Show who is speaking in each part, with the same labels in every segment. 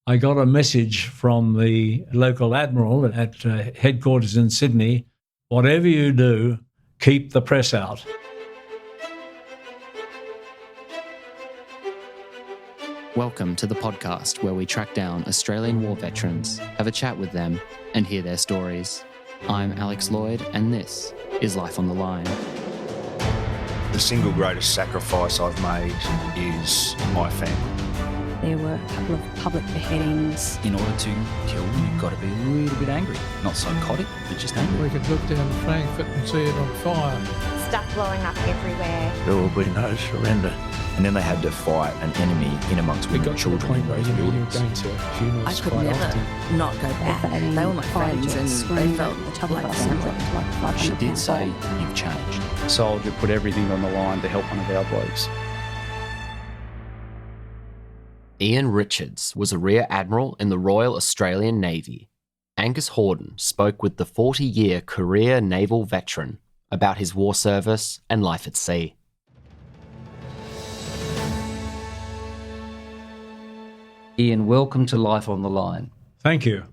Speaker 1: I got a message from the local Admiral at headquarters in Sydney, whatever you do, keep the press out.
Speaker 2: Welcome to the podcast where we track down Australian war veterans, have a chat with them, and hear their stories. I'm Alex Lloyd, and this is Life on the Line.
Speaker 3: The single greatest sacrifice I've made is my family.
Speaker 4: There were a couple of public beheadings.
Speaker 5: In order to kill them, you've got to be a little bit angry. Not psychotic, but just angry.
Speaker 6: We could look down Frankfurt and see it on fire.
Speaker 7: Stuff blowing up everywhere.
Speaker 8: There will be no surrender.
Speaker 9: And then they had to fight an enemy in amongst women and children in those buildings.
Speaker 10: I could never not go back. They were my friends and they felt like family.
Speaker 5: She did say, "You've changed."
Speaker 11: A soldier put everything on the line to help one of our blokes.
Speaker 2: Ian Richards was a Rear Admiral in the Royal Australian Navy. Angus Hordern spoke with the 40-year career naval veteran about his war service and life at sea.
Speaker 12: Ian, welcome to Life on the Line.
Speaker 1: Thank you.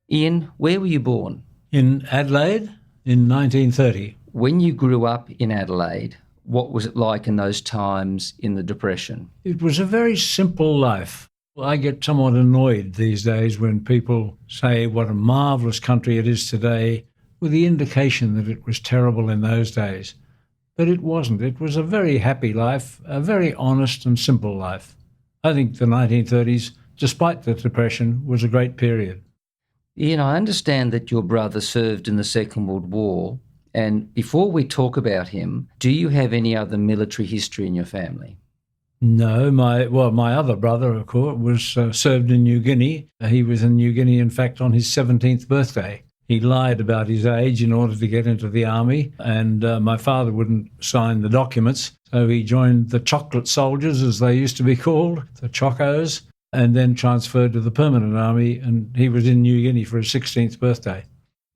Speaker 12: Ian, where were you born?
Speaker 1: In Adelaide in 1930.
Speaker 12: When you grew up in Adelaide, what was it like in those times in the Depression?
Speaker 1: It was a very simple life. I get somewhat annoyed these days when people say what a marvellous country it is today, with the indication that it was terrible in those days. But it wasn't. It was a very happy life, a very honest and simple life. I think the 1930s, despite the Depression, was a great period.
Speaker 12: Ian, I understand that your brother served in the Second World War, and before we talk about him, do you have any other military history in your family?
Speaker 1: No, my other brother, of course, was served in New Guinea. He was in New Guinea, in fact, on his 17th birthday. He lied about his age in order to get into the army, and my father wouldn't sign the documents, so he joined the chocolate soldiers, as they used to be called, the Chocos, and then transferred to the permanent army, and he was in New Guinea for his 16th birthday.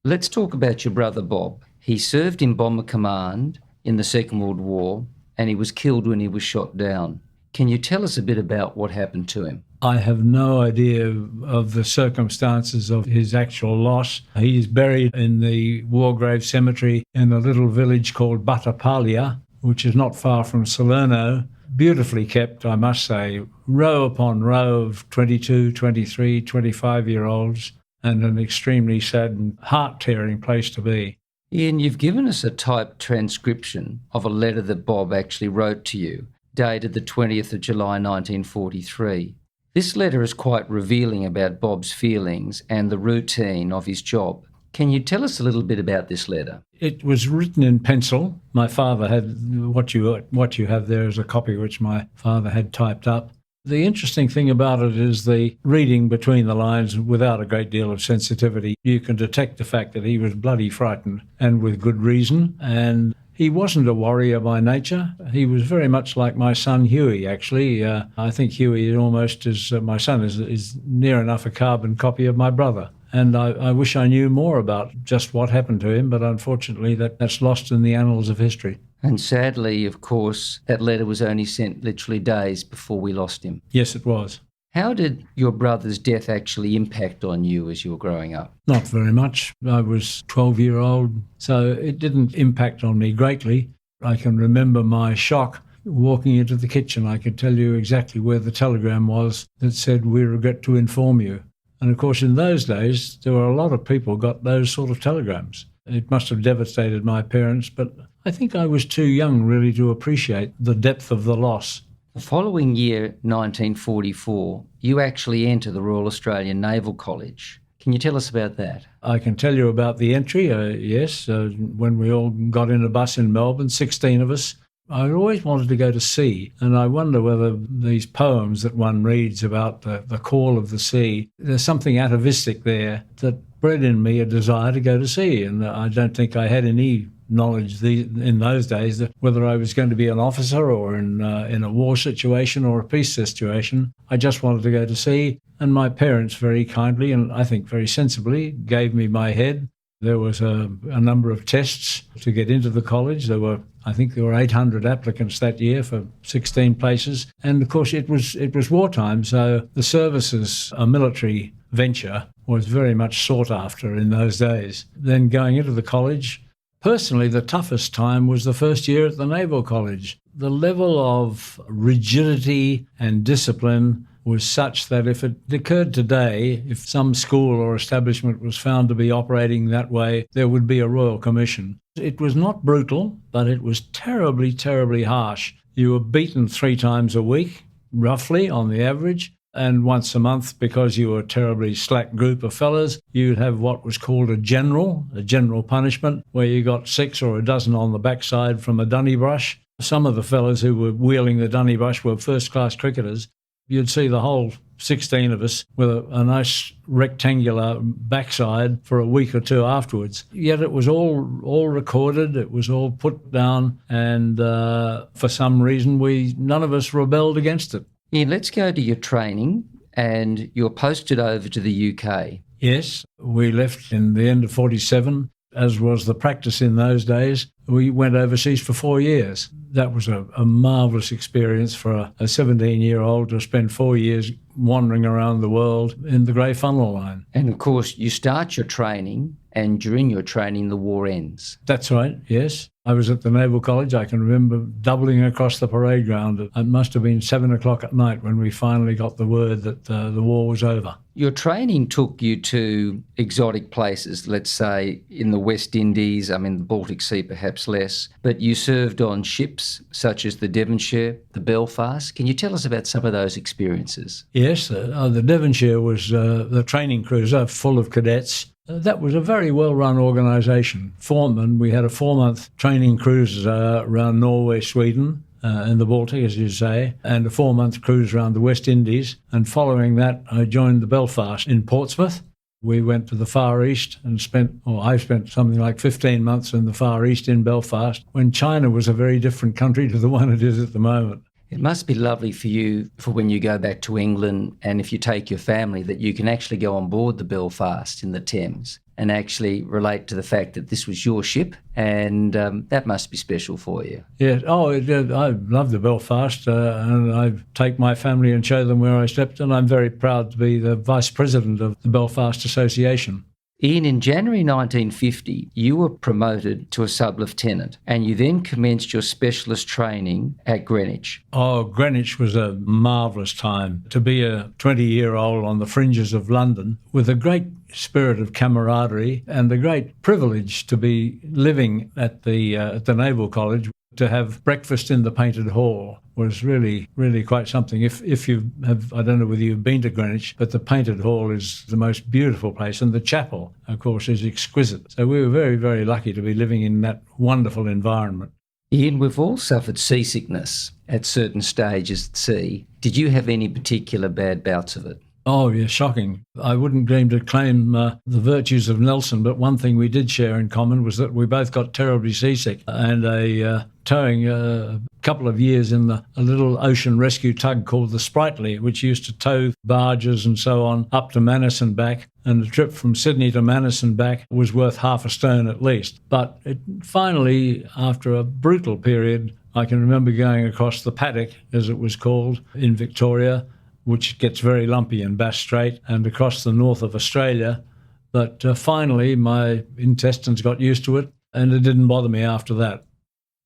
Speaker 12: Let's talk about your brother Bob. He served in Bomber Command in the Second World War, and he was killed when he was shot down. Can you tell us a bit about what happened to him?
Speaker 1: I have no idea of the circumstances of his actual loss. He is buried in the War Grave Cemetery in a little village called Batapalia, which is not far from Salerno. Beautifully kept, I must say, row upon row of 22, 23, 25-year-olds, and an extremely sad and heart-tearing place to be.
Speaker 12: Ian, you've given us a typed transcription of a letter that Bob actually wrote to you, dated the 20th of July 1943. This letter is quite revealing about Bob's feelings and the routine of his job. Can you tell us a little bit about this letter?
Speaker 1: It was written in pencil. My father had, what you have there is a copy which my father had typed up. The interesting thing about it is the reading between the lines without a great deal of sensitivity. You can detect the fact that he was bloody frightened, and with good reason, and he wasn't a warrior by nature. He was very much like my son Huey, actually. I think Huey is almost as my son is near enough a carbon copy of my brother. And I wish I knew more about just what happened to him, but unfortunately that's lost in the annals of history.
Speaker 12: And sadly, of course, that letter was only sent literally days before we lost him.
Speaker 1: Yes, it was.
Speaker 12: How did your brother's death actually impact on you as you were growing up?
Speaker 1: Not very much. I was 12-year-old, so it didn't impact on me greatly. I can remember my shock walking into the kitchen. I could tell you exactly where the telegram was that said, "We regret to inform you." And of course, in those days, there were a lot of people got those sort of telegrams. It must have devastated my parents, but I think I was too young really to appreciate the depth of the loss.
Speaker 12: The following year, 1944, you actually enter the Royal Australian Naval College. Can you tell us about that?
Speaker 1: I can tell you about the entry, yes. When we all got in a bus in Melbourne, 16 of us, I always wanted to go to sea, and I wonder whether these poems that one reads about the call of the sea, there's something atavistic there that bred in me a desire to go to sea, and I don't think I had any knowledge in those days that whether I was going to be an officer or in a war situation or a peace situation. I just wanted to go to sea, and my parents very kindly and I think very sensibly gave me my head. There was a number of tests to get into the college. I think there were 800 applicants that year for 16 places. And of course, it was wartime, so the services, a military venture, was very much sought after in those days. Then going into the college, personally, the toughest time was the first year at the Naval College. The level of rigidity and discipline was such that if it occurred today, if some school or establishment was found to be operating that way, there would be a royal commission. It was not brutal, but it was terribly, terribly harsh. You were beaten 3 times a week, roughly, on the average, and once a month, because you were a terribly slack group of fellas, you'd have what was called a general punishment, where you got 6 or a dozen on the backside from a Donnybrush. Some of the fellas who were wheeling the Donnybrush were first-class cricketers. You'd see the whole 16 of us with a nice rectangular backside for a week or 2 afterwards. Yet it was all recorded, it was all put down, and for some reason none of us rebelled against it.
Speaker 12: Ian, let's go to your training, and you're posted over to the UK.
Speaker 1: Yes, we left in the end of 47. As was the practice in those days, we went overseas for 4 years. That was a marvellous experience for a 17-year-old to spend 4 years wandering around the world in the grey funnel line.
Speaker 12: And of course, you start your training, and during your training, the war ends.
Speaker 1: That's right, yes. I was at the Naval College. I can remember doubling across the parade ground. It must have been 7 o'clock at night when we finally got the word that the war was over.
Speaker 12: Your training took you to exotic places, let's say in the West Indies, the Baltic Sea perhaps less, but you served on ships such as the Devonshire, the Belfast. Can you tell us about some of those experiences?
Speaker 1: Yes, the Devonshire was the training cruiser full of cadets. That was a very well-run organisation. We had a 4-month training cruise around Norway, Sweden, in the Baltic, as you say, and a 4-month cruise around the West Indies. And following that, I joined the Belfast in Portsmouth. We went to the Far East and I spent something like 15 months in the Far East in Belfast, when China was a very different country to the one it is at the moment.
Speaker 12: It must be lovely for you for when you go back to England, and if you take your family, that you can actually go on board the Belfast in the Thames and actually relate to the fact that this was your ship, and that must be special for you.
Speaker 1: Yeah, I love the Belfast, and I take my family and show them where I slept, and I'm very proud to be the Vice President of the Belfast Association.
Speaker 12: Ian, in January 1950, you were promoted to a sub-lieutenant, and you then commenced your specialist training at Greenwich.
Speaker 1: Oh, Greenwich was a marvellous time to be a 20-year-old on the fringes of London with a great spirit of camaraderie and the great privilege to be living at the Naval College. To have breakfast in the Painted Hall was really, really quite something. If you have, I don't know whether you've been to Greenwich, but the Painted Hall is the most beautiful place, and the chapel, of course, is exquisite. So we were very, very lucky to be living in that wonderful environment.
Speaker 12: Ian, we've all suffered seasickness at certain stages at sea. Did you have any particular bad bouts of it?
Speaker 1: Oh, yeah, shocking. I wouldn't dream to claim the virtues of Nelson, but one thing we did share in common was that we both got terribly seasick, and towing a couple of years in a little ocean rescue tug called the Sprightly, which used to tow barges and so on up to Manus and back, and the trip from Sydney to Manus and back was worth half a stone at least. But finally, after a brutal period, I can remember going across the paddock, as it was called, in Victoria, which gets very lumpy in Bass Strait, and across the north of Australia. But finally, my intestines got used to it, and it didn't bother me after that.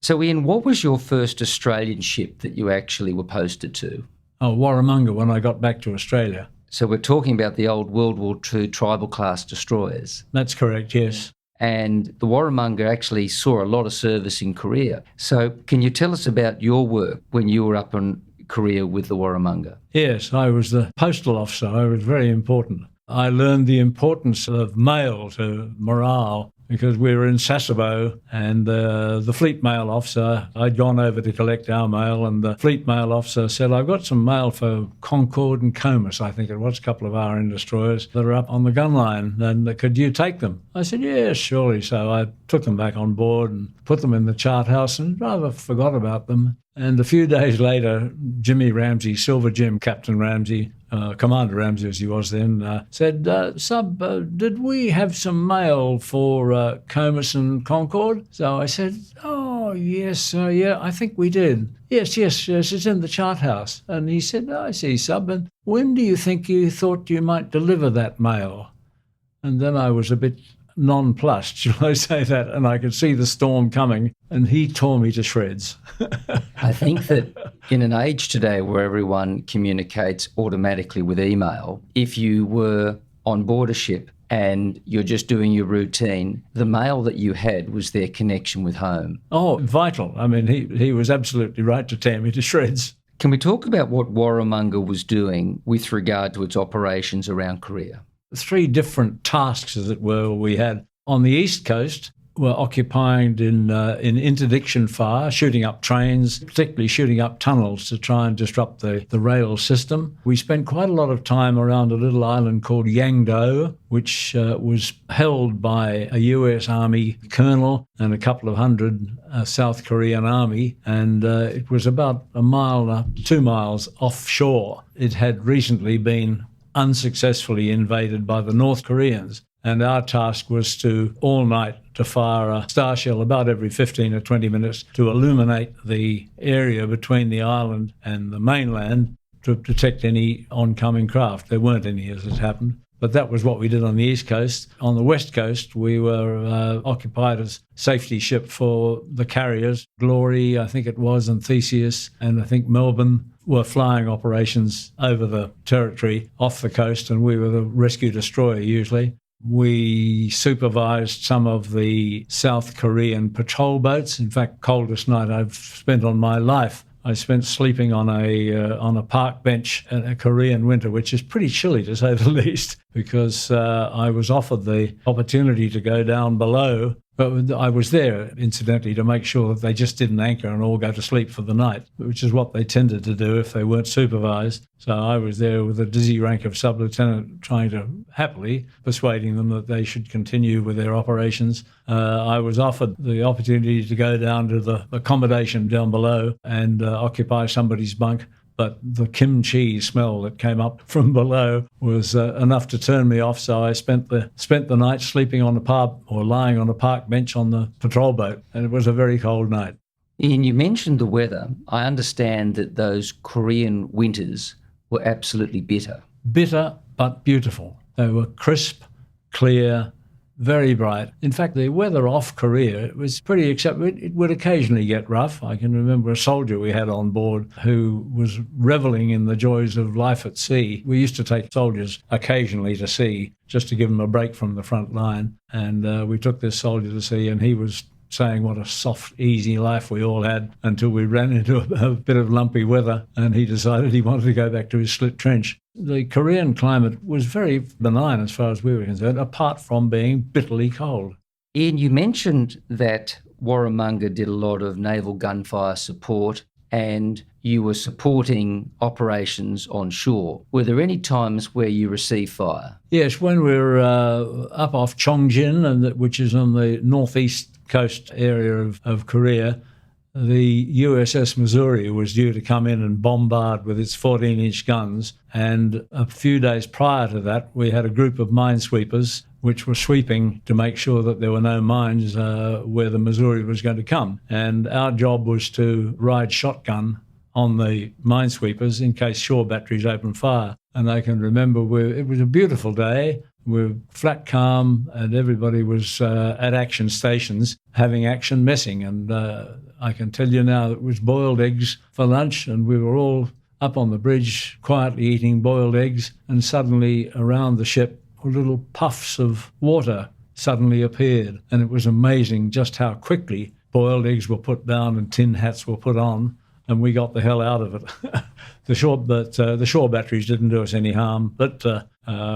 Speaker 12: So, Ian, what was your first Australian ship that you actually were posted to?
Speaker 1: Oh, Warramunga, when I got back to Australia.
Speaker 12: So we're talking about the old World War II tribal-class destroyers.
Speaker 1: That's correct, yes.
Speaker 12: And the Warramunga actually saw a lot of service in Korea. So can you tell us about your work when you were up in Korea with the Warramunga?
Speaker 1: Yes, I was the postal officer. I was very important. I learned the importance of mail to morale because we were in Sasebo, and the fleet mail officer, I'd gone over to collect our mail, and the fleet mail officer said, I've got some mail for Concord and Comus, I think it was, a couple of RN destroyers that are up on the gun line, and could you take them? I said, yes, surely. So I took them back on board and put them in the chart house and rather forgot about them. And a few days later, Jimmy Ramsey, Silver Jim, Captain Ramsey, Commander Ramsey as he was then, said, Sub, did we have some mail for Comus and Concord? So I said, oh, yes, yeah, I think we did. Yes, it's in the chart house. And he said, I see, Sub, and when do you think you thought you might deliver that mail? And then I was a bit nonplussed, shall I say that, and I could see the storm coming, and he tore me to shreds.
Speaker 12: I think that in an age today where everyone communicates automatically with email, if you were on board a ship and you're just doing your routine, the mail that you had was their connection with home.
Speaker 1: Oh, vital. I mean, he was absolutely right to tear me to shreds.
Speaker 12: Can we talk about what Warramunga was doing with regard to its operations around Korea?
Speaker 1: 3 different tasks, as it were, we had. On the east coast, were occupying in interdiction fire, shooting up trains, particularly shooting up tunnels to try and disrupt the rail system. We spent quite a lot of time around a little island called Yangdo, which was held by a US Army colonel and a couple of hundred South Korean Army, and it was about 2 miles offshore. It had recently been unsuccessfully invaded by the North Koreans, and our task was to all night to fire a star shell about every 15 or 20 minutes to illuminate the area between the island and the mainland to detect any oncoming craft. There weren't any, as it happened, but that was what we did on the east coast. On the west coast, we were occupied as safety ship for the carriers. Glory, I think it was, and Theseus, and I think Melbourne were flying operations over the territory off the coast, and we were the rescue destroyer usually. We supervised some of the South Korean patrol boats. In fact, coldest night I've spent on my life. I spent sleeping on a park bench in a Korean winter, which is pretty chilly to say the least, because I was offered the opportunity to go down below. But I was there, incidentally, to make sure that they just didn't anchor and all go to sleep for the night, which is what they tended to do if they weren't supervised. So I was there with a dizzy rank of sub-lieutenant, trying to happily persuading them that they should continue with their operations. I was offered the opportunity to go down to the accommodation down below and occupy somebody's bunk. But the kimchi smell that came up from below was enough to turn me off. So I spent the night sleeping on the pub or lying on a park bench on the patrol boat, and it was a very cold night.
Speaker 12: Ian, you mentioned the weather. I understand that those Korean winters were absolutely bitter.
Speaker 1: Bitter but beautiful. They were crisp, clear, very bright. In fact, the weather off Korea was pretty acceptable. It would occasionally get rough. I can remember a soldier we had on board who was reveling in the joys of life at sea. We used to take soldiers occasionally to sea just to give them a break from the front line. And we took this soldier to sea, and he was saying what a soft, easy life we all had until we ran into a bit of lumpy weather, and he decided he wanted to go back to his slit trench. The Korean climate was very benign as far as we were concerned, apart from being bitterly cold.
Speaker 12: Ian, you mentioned that Warramunga did a lot of naval gunfire support and you were supporting operations on shore. Were there any times where you received fire?
Speaker 1: Yes, when we were up off Chongjin, which is on the northeast coast area of Korea, the USS Missouri was due to come in and bombard with its 14-inch guns. And a few days prior to that, we had a group of minesweepers which were sweeping to make sure that there were no mines where the Missouri was going to come. And our job was to ride shotgun on the minesweepers in case shore batteries opened fire. And I can remember it was a beautiful day. We were flat calm, and everybody was at action stations having action messing. And I can tell you now it was boiled eggs for lunch, and we were all up on the bridge quietly eating boiled eggs, and suddenly around the ship little puffs of water suddenly appeared. And it was amazing just how quickly boiled eggs were put down and tin hats were put on, and we got the hell out of it. The shore batteries didn't do us any harm, but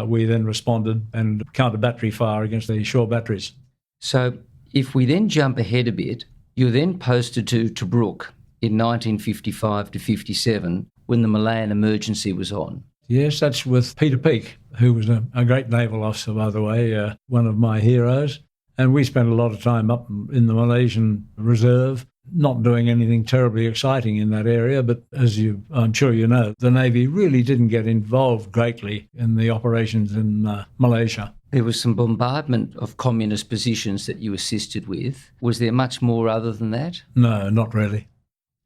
Speaker 1: we then responded and counter battery fire against the shore batteries.
Speaker 12: So if we then jump ahead a bit, you were then posted to Tobruk in 1955 to 57 when the Malayan emergency was on.
Speaker 1: Yes, that's with Peter Peake, who was a great naval officer, by the way, one of my heroes. And we spent a lot of time up in the Malaysian Reserve. not doing anything terribly exciting in that area, but I'm sure you know, the Navy really didn't get involved greatly in the operations in Malaysia.
Speaker 12: There was some bombardment of communist positions that you assisted with. Was there much more other than that?
Speaker 1: No, not really.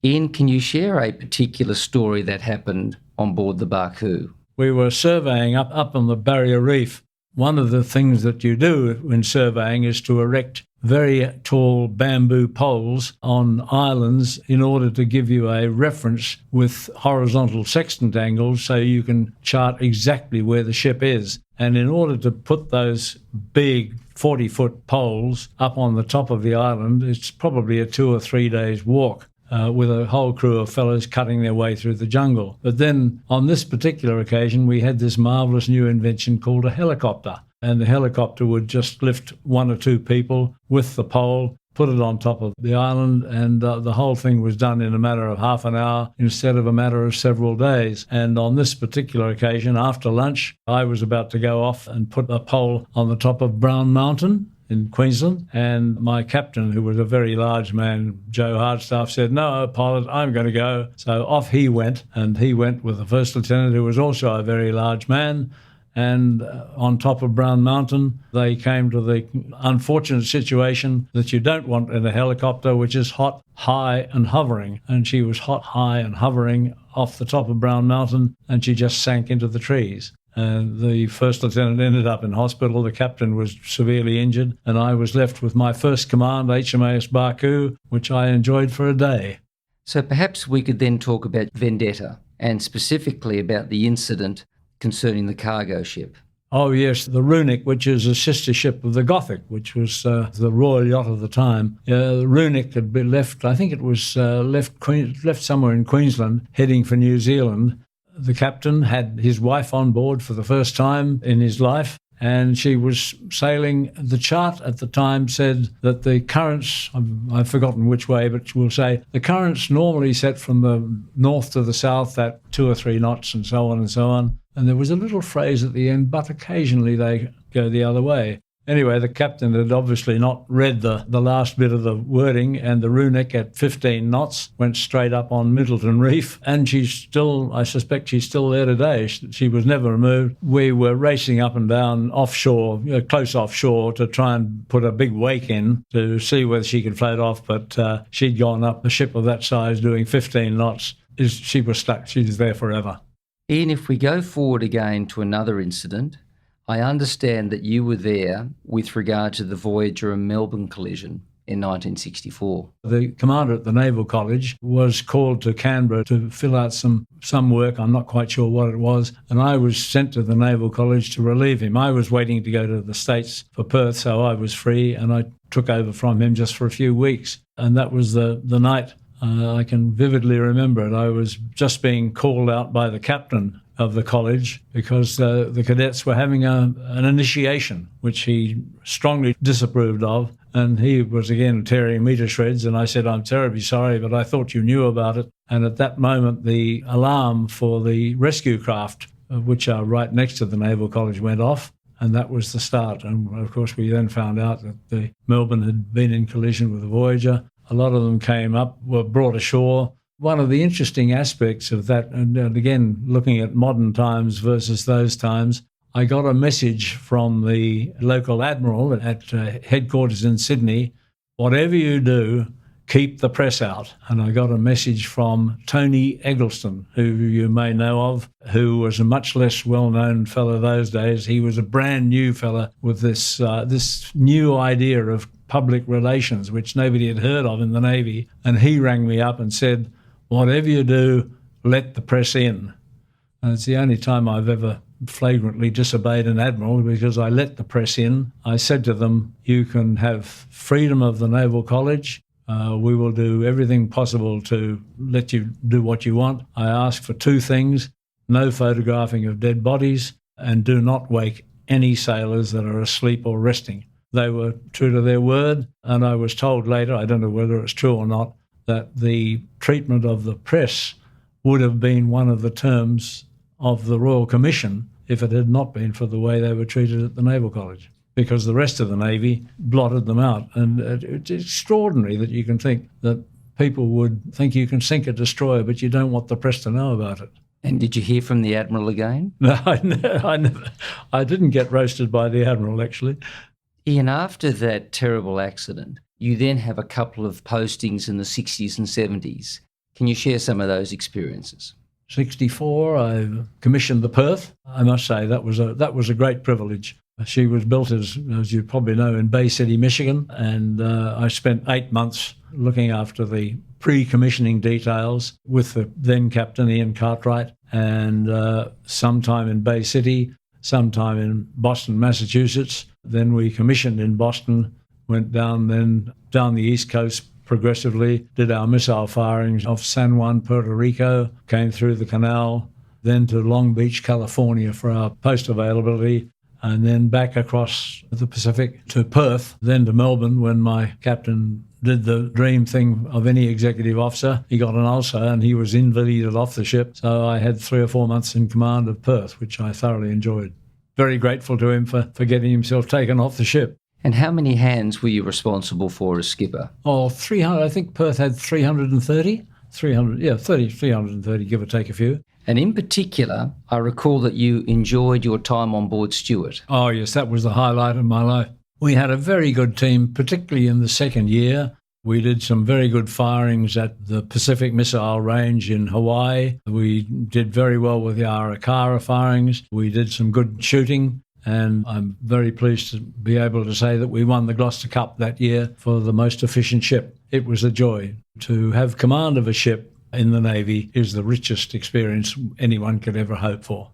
Speaker 12: Ian, can you share a particular story that happened on board the Baku?
Speaker 1: We were surveying up on the Barrier Reef. One of the things that you do when surveying is to erect very tall bamboo poles on islands in order to give you a reference with horizontal sextant angles so you can chart exactly where the ship is. And in order to put those big 40-foot poles up on the top of the island, it's probably a 2 or 3 days walk. With a whole crew of fellows cutting their way through the jungle. But then on this particular occasion, we had this marvellous new invention called a helicopter. And the helicopter would just lift 1 or 2 people with the pole, put it on top of the island, and the whole thing was done in a matter of half an hour instead of a matter of several days. And on this particular occasion, after lunch, I was about to go off and put a pole on the top of Brown Mountain in Queensland, and my captain, who was a very large man, Joe Hardstaff, said, "No, pilot, I'm going to go." So off he went, and he went with the first lieutenant, who was also a very large man. And on top of Brown Mountain, they came to the unfortunate situation that you don't want in a helicopter, which is hot, high and hovering. And she was hot, high and hovering off the top of Brown Mountain, and she just sank into the trees. And the first lieutenant ended up in hospital. The captain was severely injured, and I was left with my first command, HMAS Baku, which I enjoyed for a day.
Speaker 12: So perhaps we could then talk about Vendetta, and specifically about the incident concerning the cargo ship.
Speaker 1: Oh, yes, the Runic, which is a sister ship of the Gothic, which was the royal yacht of the time. The Runic had been left, I think it was left somewhere in Queensland, heading for New Zealand. The captain had his wife on board for the first time in his life, and she was sailing. The chart at the time said that the currents, I've forgotten which way, but we'll say the currents normally set from the north to the south at 2 or 3 knots and so on and so on. And there was a little phrase at the end, but occasionally they go the other way. Anyway, the captain had obviously not read the last bit of the wording, and the Runic at 15 knots went straight up on Middleton Reef, and I suspect she's still there today. She was never removed. We were racing up and down offshore, close offshore, to try and put a big wake in to see whether she could float off, but she'd gone up. A ship of that size doing 15 knots, she was stuck. She was there forever.
Speaker 12: Ian, if we go forward again to another incident, I understand that you were there with regard to the Voyager and Melbourne collision in 1964.
Speaker 1: The commander at the Naval College was called to Canberra to fill out some work. I'm not quite sure what it was. And I was sent to the Naval College to relieve him. I was waiting to go to the States for Perth, so I was free, and I took over from him just for a few weeks. And that was the night. I can vividly remember it. I was just being called out by the captain of the college because the cadets were having an initiation, which he strongly disapproved of. And he was again tearing me to shreds. And I said, "I'm terribly sorry, but I thought you knew about it." And at that moment, the alarm for the rescue craft, which are right next to the Naval College, went off. And that was the start. And of course, we then found out that the Melbourne had been in collision with the Voyager. A lot of them came up, were brought ashore. One of the interesting aspects of that, and again, looking at modern times versus those times, I got a message from the local Admiral at headquarters in Sydney, "Whatever you do, keep the press out." And I got a message from Tony Eggleston, who you may know of, who was a much less well-known fellow those days. He was a brand new fellow with this new idea of public relations, which nobody had heard of in the Navy. And he rang me up and said, "Whatever you do, let the press in." And it's the only time I've ever flagrantly disobeyed an admiral, because I let the press in. I said to them, "You can have freedom of the Naval College. We will do everything possible to let you do what you want. I ask for 2 things, no photographing of dead bodies, and do not wake any sailors that are asleep or resting." They were true to their word, and I was told later, I don't know whether it's true or not, that the treatment of the press would have been one of the terms of the Royal Commission if it had not been for the way they were treated at the Naval College, because the rest of the Navy blotted them out. And it's extraordinary that you can think that people would think you can sink a destroyer, but you don't want the press to know about it.
Speaker 12: And did you hear from the Admiral again?
Speaker 1: No, I didn't get roasted by the Admiral, actually.
Speaker 12: Ian, after that terrible accident, you then have a couple of postings in the 60s and 70s. Can you share some of those experiences?
Speaker 1: 64, I commissioned the Perth. I must say that was a great privilege. She was built, as you probably know, in Bay City, Michigan, and I spent 8 months looking after the pre-commissioning details with the then Captain Ian Cartwright, and sometime in Bay City, sometime in Boston, Massachusetts. Then we commissioned in Boston, went down the East Coast progressively, did our missile firings off San Juan, Puerto Rico, came through the canal, then to Long Beach, California for our post availability, and then back across the Pacific to Perth, then to Melbourne when my captain did the dream thing of any executive officer. He got an ulcer and he was invalided off the ship. So I had 3 or 4 months in command of Perth, which I thoroughly enjoyed. Very grateful to him for getting himself taken off the ship.
Speaker 12: And how many hands were you responsible for as skipper?
Speaker 1: 300. I think Perth had 330. 330, give or take a few.
Speaker 12: And in particular, I recall that you enjoyed your time on board Stuart.
Speaker 1: Oh, yes, that was the highlight of my life. We had a very good team, particularly in the second year. We did some very good firings at the Pacific Missile Range in Hawaii. We did very well with the Arakara firings. We did some good shooting, and I'm very pleased to be able to say that we won the Gloucester Cup that year for the most efficient ship. It was a joy. To have command of a ship in the Navy is the richest experience anyone could ever hope for.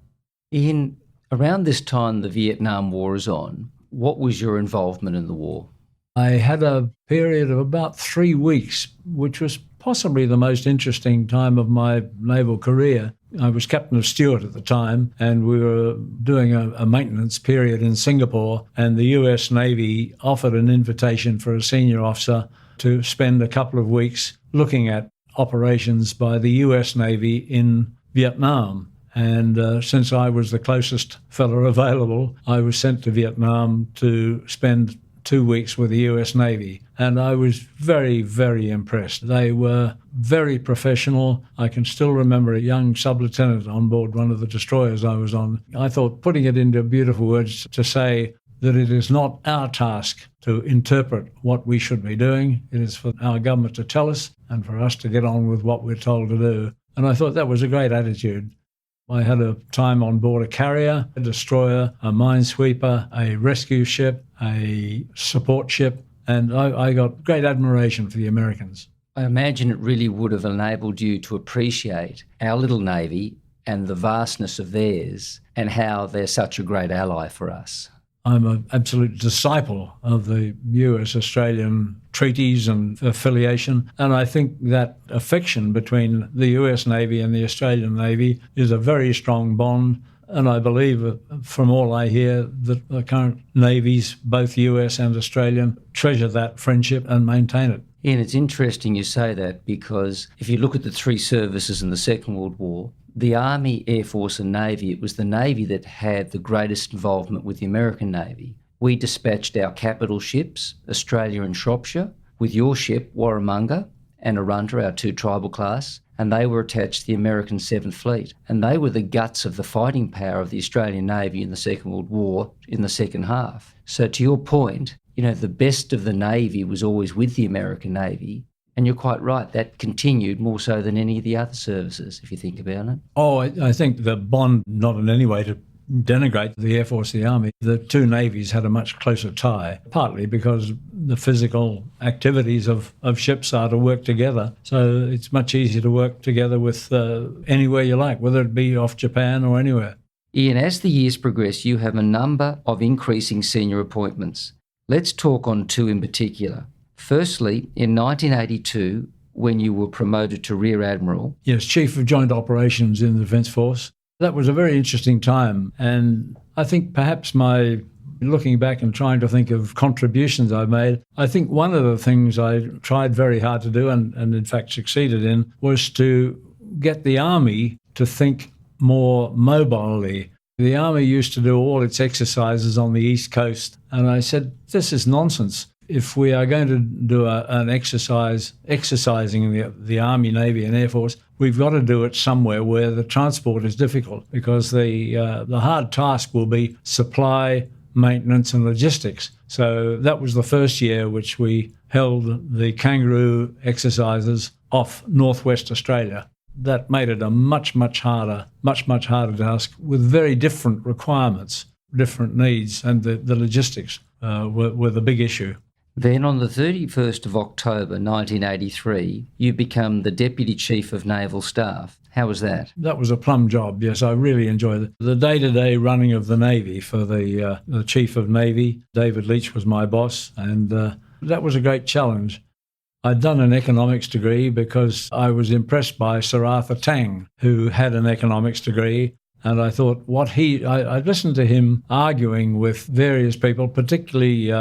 Speaker 12: Ian, around this time the Vietnam War is on, what was your involvement in the war?
Speaker 1: I had a period of about 3 weeks, which was possibly the most interesting time of my naval career. I was captain of Stuart at the time, and we were doing a maintenance period in Singapore, and the US Navy offered an invitation for a senior officer to spend a couple of weeks looking at operations by the US Navy in Vietnam. And since I was the closest fellow available, I was sent to Vietnam to spend 2 weeks with the US Navy. And I was very, very impressed. They were very professional. I can still remember a young sub-lieutenant on board one of the destroyers I was on. I thought, putting it into beautiful words, to say that it is not our task to interpret what we should be doing. It is for our government to tell us and for us to get on with what we're told to do. And I thought that was a great attitude. I had a time on board a carrier, a destroyer, a minesweeper, a rescue ship, a support ship, and I got great admiration for the Americans.
Speaker 12: I imagine it really would have enabled you to appreciate our little Navy and the vastness of theirs and how they're such a great ally for us.
Speaker 1: I'm an absolute disciple of the US-Australian treaties and affiliation, and I think that affection between the US Navy and the Australian Navy is a very strong bond, and I believe, from all I hear, that the current navies, both US and Australian, treasure that friendship and maintain it.
Speaker 12: Ian, it's interesting you say that, because if you look at the 3 services in the Second World War, the Army, Air Force and Navy, it was the Navy that had the greatest involvement with the American Navy. We dispatched our capital ships, Australia and Shropshire, with your ship, Warramunga, and Arunta, our 2 tribal class, and they were attached to the American 7th Fleet. And they were the guts of the fighting power of the Australian Navy in the Second World War in the second half. So to your point, the best of the Navy was always with the American Navy. And you're quite right, that continued more so than any of the other services, if you think about it.
Speaker 1: Oh, I think the bond, not in any way to denigrate the Air Force, the Army, the 2 navies had a much closer tie, partly because the physical activities of ships are to work together. So it's much easier to work together with anywhere you like, whether it be off Japan or anywhere.
Speaker 12: Ian, as the years progress, you have a number of increasing senior appointments. Let's talk on 2 in particular. Firstly, in 1982, when you were promoted to Rear Admiral.
Speaker 1: Yes, Chief of Joint Operations in the Defence Force. That was a very interesting time, and I think perhaps looking back and trying to think of contributions I made, I think one of the things I tried very hard to do, and in fact succeeded in, was to get the Army to think more mobilely. The Army used to do all its exercises on the East Coast, and I said, this is nonsense. if we are going to do an exercising the Army, Navy and Air Force, we've got to do it somewhere where the transport is difficult, because the hard task will be supply, maintenance and logistics. So that was the first year which we held the kangaroo exercises off northwest Australia. That made it a much harder task with very different requirements, different needs, and the logistics were the big issue.
Speaker 12: Then on the 31st of October 1983, you become the Deputy Chief of Naval Staff. How was that?
Speaker 1: That was a plum job, yes. I really enjoyed it. The day-to-day running of the Navy for the Chief of Navy, David Leach, was my boss, and that was a great challenge. I'd done an economics degree because I was impressed by Sir Arthur Tang, who had an economics degree, and I thought I listened to him arguing with various people, particularly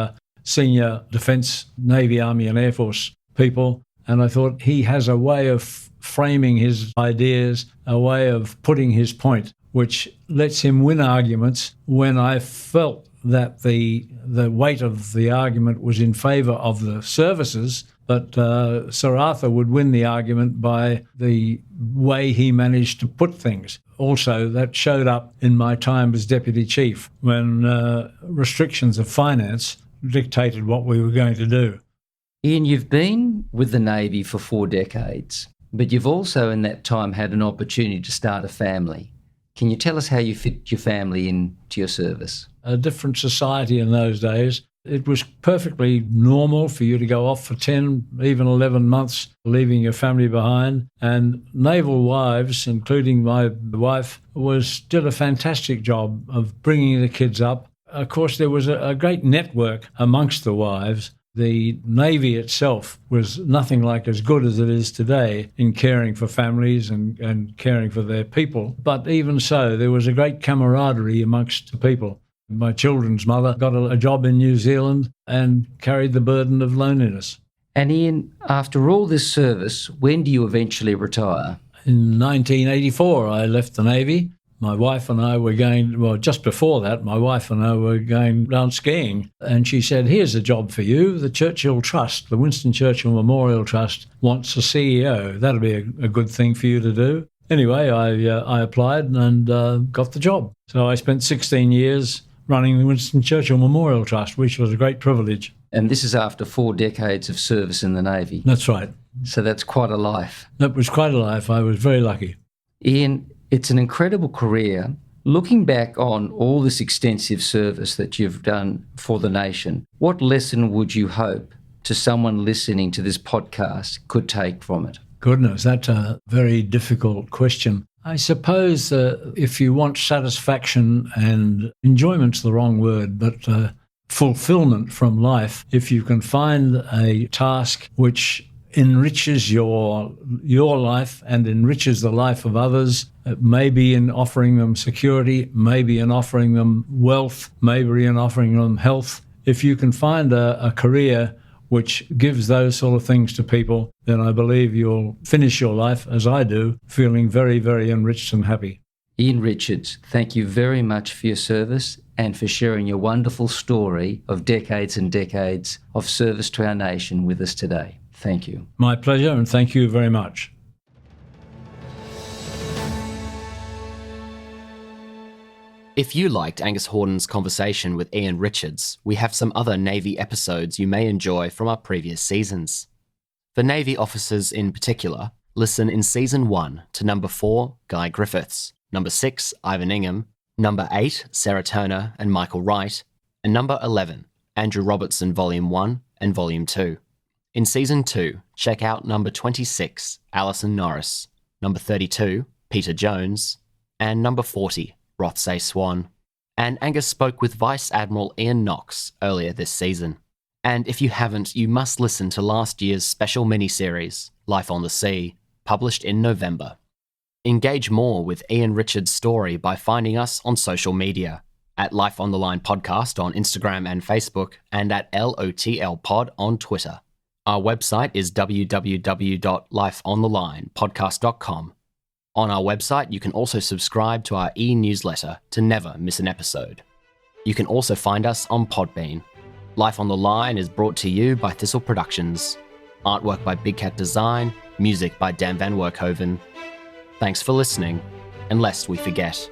Speaker 1: senior Defence, Navy, Army and Air Force people, and I thought he has a way of framing his ideas, a way of putting his point, which lets him win arguments when I felt that the weight of the argument was in favour of the services, but Sir Arthur would win the argument by the way he managed to put things. Also, that showed up in my time as Deputy Chief, when restrictions of finance dictated what we were going to do.
Speaker 12: Ian, you've been with the Navy for 4 decades, but you've also in that time had an opportunity to start a family. Can you tell us how you fit your family into your service?
Speaker 1: A different society in those days. It was perfectly normal for you to go off for 10, even 11 months, leaving your family behind. And naval wives, including my wife, did a fantastic job of bringing the kids up. Of course, there was a great network amongst the wives. The Navy itself was nothing like as good as it is today in caring for families and caring for their people. But even so, there was a great camaraderie amongst the people. My children's mother got a job in New Zealand and carried the burden of loneliness.
Speaker 12: And Ian, after all this service, when do you eventually retire?
Speaker 1: In 1984, I left the Navy. My wife and I were just before that, my wife and I were going down skiing. And she said, here's a job for you. The Churchill Trust, the Winston Churchill Memorial Trust, wants a CEO. That'll be a good thing for you to do. Anyway, I applied and got the job. So I spent 16 years running the Winston Churchill Memorial Trust, which was a great privilege.
Speaker 12: And this is after 4 decades of service in the Navy.
Speaker 1: That's right.
Speaker 12: So that's quite a life.
Speaker 1: That was quite a life. I was very lucky.
Speaker 12: Ian, it's an incredible career. Looking back on all this extensive service that you've done for the nation, what lesson would you hope to someone listening to this podcast could take from it?
Speaker 1: Goodness, that's a very difficult question. I suppose if you want satisfaction, and enjoyment's the wrong word, but fulfillment from life, if you can find a task which enriches your life and enriches the life of others, maybe in offering them security, maybe in offering them wealth, maybe in offering them health. If you can find a career which gives those sort of things to people, then I believe you'll finish your life, as I do, feeling very, very enriched and happy.
Speaker 12: Ian Richards, thank you very much for your service and for sharing your wonderful story of decades and decades of service to our nation with us today. Thank you.
Speaker 1: My pleasure, and thank you very much.
Speaker 2: If you liked Angus Hordern's conversation with Ian Richards, we have some other Navy episodes you may enjoy from our previous seasons. For Navy officers in particular, listen in Season 1 to Number 4, Guy Griffiths, Number 6, Ivan Ingham, Number 8, Sarah Turner and Michael Wright, and Number 11, Andrew Robertson Volume 1 and Volume 2. In Season 2, check out Number 26, Alison Norris, Number 32, Peter Jones, and Number 40, Rothsay Swan. And Angus spoke with Vice Admiral Ian Knox earlier this season. And if you haven't, you must listen to last year's special miniseries, Life on the Sea, published in November. Engage more with Ian Richards' story by finding us on social media, at Life on the Line Podcast on Instagram and Facebook, and at LOTL Pod on Twitter. Our website is www.lifeonthelinepodcast.com. On our website, you can also subscribe to our e-newsletter to never miss an episode. You can also find us on Podbean. Life on the Line is brought to you by Thistle Productions. Artwork by Big Cat Design, music by Dan Van Werkhoven. Thanks for listening, and lest we forget,